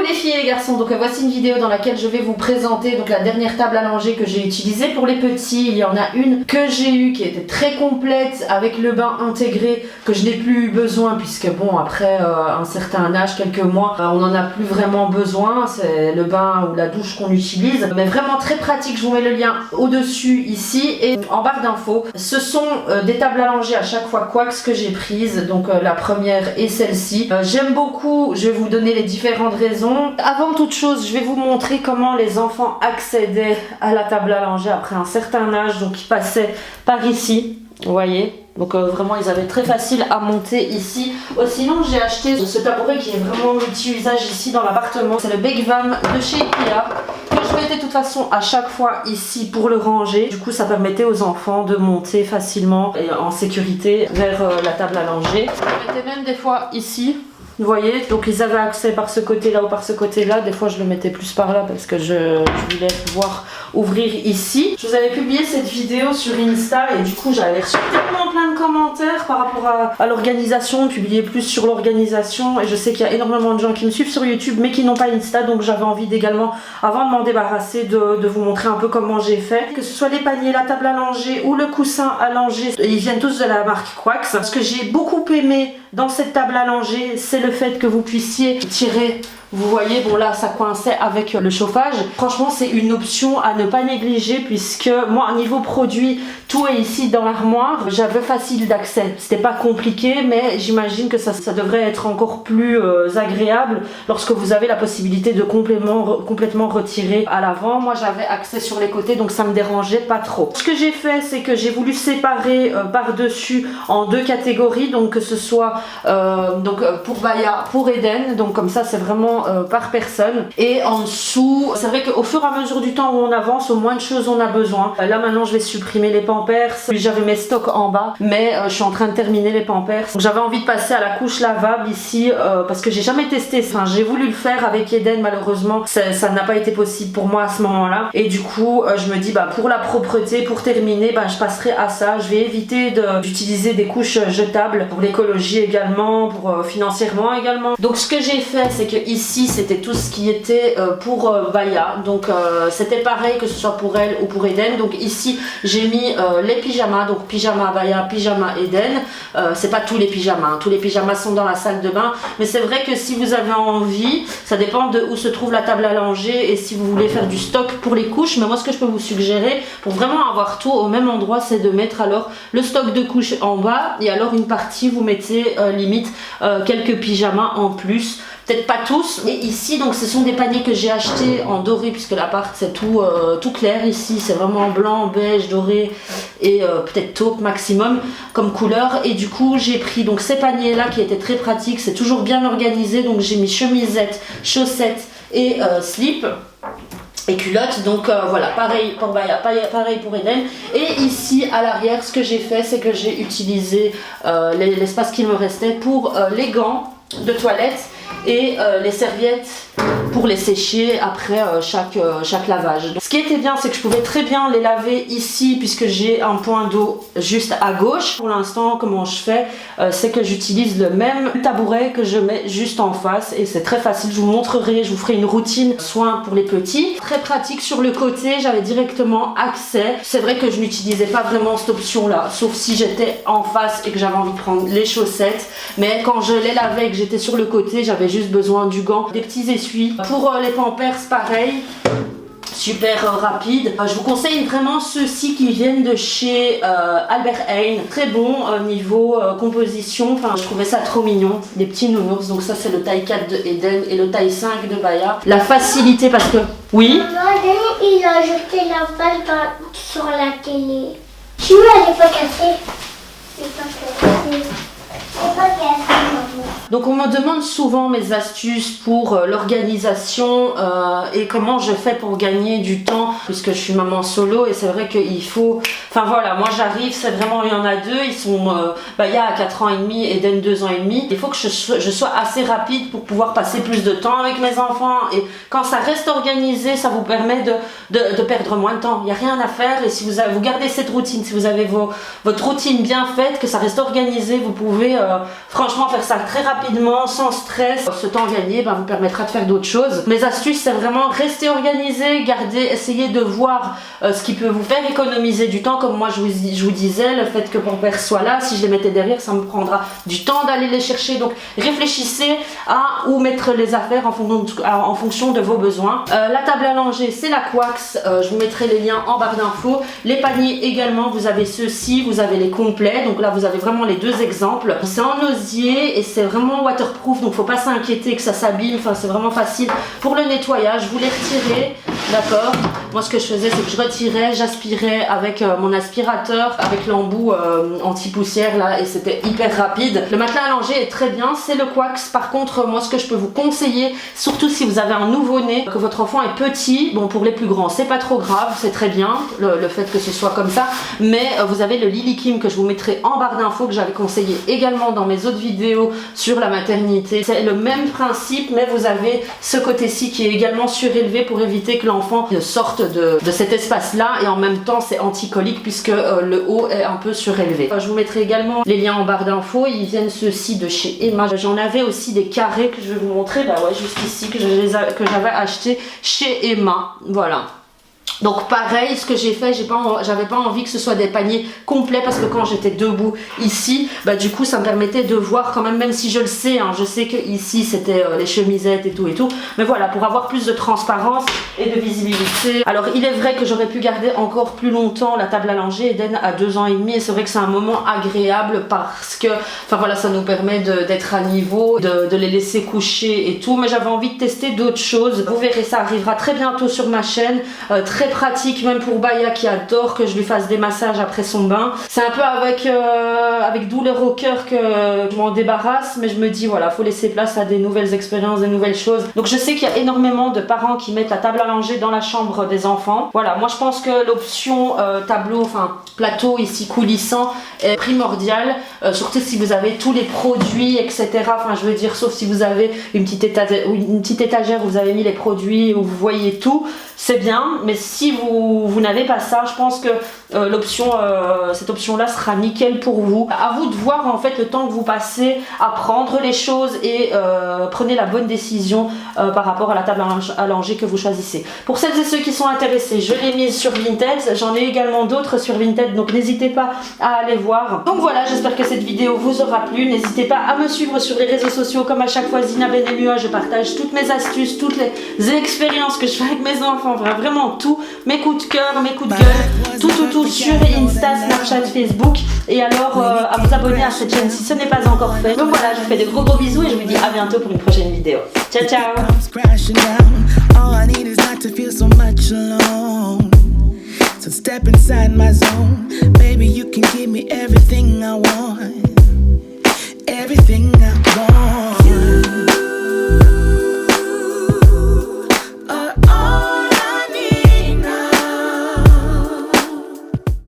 les filles et les garçons, donc voici une vidéo dans laquelle je vais vous présenter donc la dernière table à langer que j'ai utilisée pour les petits. Il y en a une que j'ai eue qui était très complète avec le bain intégré que je n'ai plus eu besoin puisque bon après un certain âge, quelques mois, on n'en a plus vraiment besoin. C'est le bain ou la douche qu'on utilise, mais vraiment très pratique. Je vous mets le lien au-dessus ici et en barre d'infos. Ce sont des tables à langer à chaque fois Quax que j'ai prises, donc la première et celle-ci. J'aime beaucoup, je vais vous donner les différentes raisons. Avant toute chose, je vais vous montrer comment les enfants accédaient à la table à langer après un certain âge, donc ils passaient par ici, vous voyez. Donc vraiment ils avaient très facile à monter ici. Sinon j'ai acheté ce tabouret qui est vraiment multi-usage ici dans l'appartement. C'est le Begvam de chez Ikea que je mettais de toute façon à chaque fois ici pour le ranger. Du coup ça permettait aux enfants de monter facilement et en sécurité vers la table à langer. Je le mettais même des fois ici. Vous voyez, donc ils avaient accès par ce côté-là ou par ce côté-là. Des fois, je le mettais plus par là parce que je voulais pouvoir ouvrir ici. Je vous avais publié cette vidéo sur Insta et du coup, j'avais reçu tellement plein de commentaires par rapport à l'organisation, publier plus sur l'organisation. Et je sais qu'il y a énormément de gens qui me suivent sur YouTube mais qui n'ont pas Insta. Donc, j'avais envie d'également, avant de m'en débarrasser, de vous montrer un peu comment j'ai fait. Que ce soit les paniers, la table à langer ou le coussin à langer, ils viennent tous de la marque Quax. Ce que j'ai beaucoup aimé dans cette table à langer, c'est le fait que vous puissiez tirer. Vous voyez, bon là ça coinçait avec le chauffage. Franchement c'est une option à ne pas négliger puisque moi niveau produit, tout est ici dans l'armoire. J'avais facile d'accès, c'était pas compliqué mais j'imagine que ça devrait être encore plus agréable lorsque vous avez la possibilité de complètement retirer à l'avant. Moi j'avais accès sur les côtés donc ça me dérangeait pas trop. Ce que j'ai fait c'est que j'ai voulu séparer par-dessus en deux catégories, donc que ce soit pour Baya, pour Eden, donc comme ça c'est vraiment par personne. Et en dessous, c'est vrai qu'au fur et à mesure du temps où on avance, au moins de choses on a besoin. Là maintenant je vais supprimer les Pampers. J'avais mes stocks en bas, mais je suis en train de terminer les Pampers. J'avais envie de passer à la couche lavable ici parce que j'ai jamais testé. Enfin, j'ai voulu le faire avec Eden, malheureusement ça n'a pas été possible pour moi à ce moment-là. Et du coup, je me dis pour la propreté, pour terminer, je passerai à ça. Je vais éviter d'utiliser des couches jetables pour l'écologie également, pour financièrement également. Donc ce que j'ai fait, c'est que ici c'était tout ce qui était pour Baya, donc c'était pareil que ce soit pour elle ou pour Eden. Donc ici j'ai mis les pyjamas, donc pyjama Baya, pyjama Eden. C'est pas tous les pyjamas, tous les pyjamas sont dans la salle de bain, mais c'est vrai que si vous avez envie, ça dépend de où se trouve la table à langer et si vous voulez faire du stock pour les couches. Mais moi ce que je peux vous suggérer pour vraiment avoir tout au même endroit, c'est de mettre alors le stock de couches en bas et alors une partie vous mettez limite quelques pyjamas en plus. Peut-être pas tous, mais ici donc ce sont des paniers que j'ai achetés en doré puisque l'appart c'est tout clair ici, c'est vraiment blanc, beige, doré et peut-être taupe maximum comme couleur. Et du coup j'ai pris donc ces paniers là qui étaient très pratiques, c'est toujours bien organisé, donc j'ai mis chemisette, chaussettes et slip et culottes. Donc voilà, pareil pour Baya, pareil pour Eden. Et ici à l'arrière ce que j'ai fait, c'est que j'ai utilisé l'espace qu'il me restait pour les gants de toilette et les serviettes pour les sécher après chaque lavage. Donc, ce qui était bien, c'est que je pouvais très bien les laver ici puisque j'ai un point d'eau juste à gauche. Pour l'instant, comment je fais, c'est que j'utilise le même tabouret que je mets juste en face et c'est très facile. Je vous montrerai, je vous ferai une routine soin pour les petits. Très pratique. Sur le côté, j'avais directement accès. C'est vrai que je n'utilisais pas vraiment cette option là, sauf si j'étais en face et que j'avais envie de prendre les chaussettes. Mais quand je les lavais et que j'étais sur le côté, j'avais juste besoin du gant, des petits essuies. Pour les Pampers, pareil. Super rapide. Je vous conseille vraiment ceux-ci qui viennent de chez Albert Heijn. Très bon niveau composition. Enfin, je trouvais ça trop mignon. Des petits nounours. Donc ça c'est le taille 4 de Eden et le taille 5 de Baya. La facilité parce que... Oui. Maman, il a jeté la balle sur la télé. Tu vois, elle n'est pas cassée. C'est pas cassé. C'est pas cassé, maman. Donc on me demande souvent mes astuces pour l'organisation et comment je fais pour gagner du temps puisque je suis maman solo et c'est vrai qu'il faut... Enfin voilà, moi j'arrive, c'est vraiment, il y en a deux, ils sont Baya à 4 ans et demi, Eden 2 ans et demi. Il faut que je sois assez rapide pour pouvoir passer plus de temps avec mes enfants et quand ça reste organisé, ça vous permet de perdre moins de temps. Il n'y a rien à faire et si vous gardez cette routine, si vous avez votre routine bien faite, que ça reste organisé, vous pouvez franchement faire ça très rapidement, sans stress. Ce temps gagné vous permettra de faire d'autres choses. Mes astuces, c'est vraiment rester organisé, essayer de voir ce qui peut vous faire économiser du temps. Comme moi je vous disais, le fait que mon père soit là, si je les mettais derrière, ça me prendra du temps d'aller les chercher. Donc réfléchissez à où mettre les affaires en fonction de vos besoins. La table à langer, c'est la Quax. Je vous mettrai les liens en barre d'infos. Les paniers également, vous avez ceux-ci, vous avez les complets. Donc là, vous avez vraiment les deux exemples. C'est en osier et c'est vraiment waterproof, donc faut pas s'inquiéter que ça s'abîme. Enfin, c'est vraiment facile pour le nettoyage. Vous les retirez, d'accord. Moi, ce que je faisais, c'est que je retirais, j'aspirais avec mon aspirateur, avec l'embout anti-poussière là, et c'était hyper rapide. Le matelas à langer est très bien, c'est le Quax. Par contre, moi, ce que je peux vous conseiller, surtout si vous avez un nouveau-né, que votre enfant est petit, bon, pour les plus grands, c'est pas trop grave, c'est très bien le fait que ce soit comme ça, mais vous avez le Lily Kim que je vous mettrai en barre d'infos, que j'avais conseillé également dans mes autres vidéos sur la maternité. C'est le même principe, mais vous avez ce côté-ci qui est également surélevé pour éviter que l'enfant ne sorte de cet espace-là, et en même temps c'est anti-colique puisque le haut est un peu surélevé. Je vous mettrai également les liens en barre d'infos. Ils viennent ceux-ci de chez Emma. J'en avais aussi des carrés que je vais vous montrer, juste ici, que j'avais acheté chez Emma. Voilà. Donc pareil, ce que j'ai fait, j'avais pas envie que ce soit des paniers complets, parce que quand j'étais debout ici, du coup ça me permettait de voir quand même si je le sais, je sais que ici c'était les chemisettes et tout, mais voilà, pour avoir plus de transparence et de visibilité. Alors il est vrai que j'aurais pu garder encore plus longtemps la table à langer. Eden a 2 ans et demi et c'est vrai que c'est un moment agréable parce que, ça nous permet d'être à niveau, de les laisser coucher et tout, mais j'avais envie de tester d'autres choses. Vous verrez, ça arrivera très bientôt sur ma chaîne, très pratique même pour Baya qui adore que je lui fasse des massages après son bain. C'est un peu avec douleur au cœur que je m'en débarrasse, mais je me dis voilà, faut laisser place à des nouvelles expériences, des nouvelles choses. Donc je sais qu'il y a énormément de parents qui mettent la table à langer dans la chambre des enfants. Voilà, moi je pense que l'option plateau ici coulissant est primordiale, surtout si vous avez tous les produits, etc. Sauf si vous avez une petite étagère où vous avez mis les produits, où vous voyez tout, c'est bien, mais si vous n'avez pas ça, je pense que cette option là sera nickel pour vous. À vous de voir en fait le temps que vous passez à prendre les choses et prenez la bonne décision par rapport à la table à langer que vous choisissez. Pour celles et ceux qui sont intéressés, je l'ai mise sur Vinted, j'en ai également d'autres sur Vinted, donc n'hésitez pas à aller voir. Donc voilà, j'espère que cette vidéo vous aura plu. N'hésitez pas à me suivre sur les réseaux sociaux, comme à chaque fois Zina Benelua, je partage toutes mes astuces, toutes les expériences que je fais avec mes enfants, vraiment tout, mes coups de cœur, mes coups de gueule, tout sur Insta, Snapchat, Facebook, et alors à vous abonner à cette chaîne si ce n'est pas encore fait. Donc voilà, je vous fais de gros bisous et je vous dis à bientôt pour une prochaine vidéo. Ciao ciao. So step inside my zone, baby, you can give me everything I want.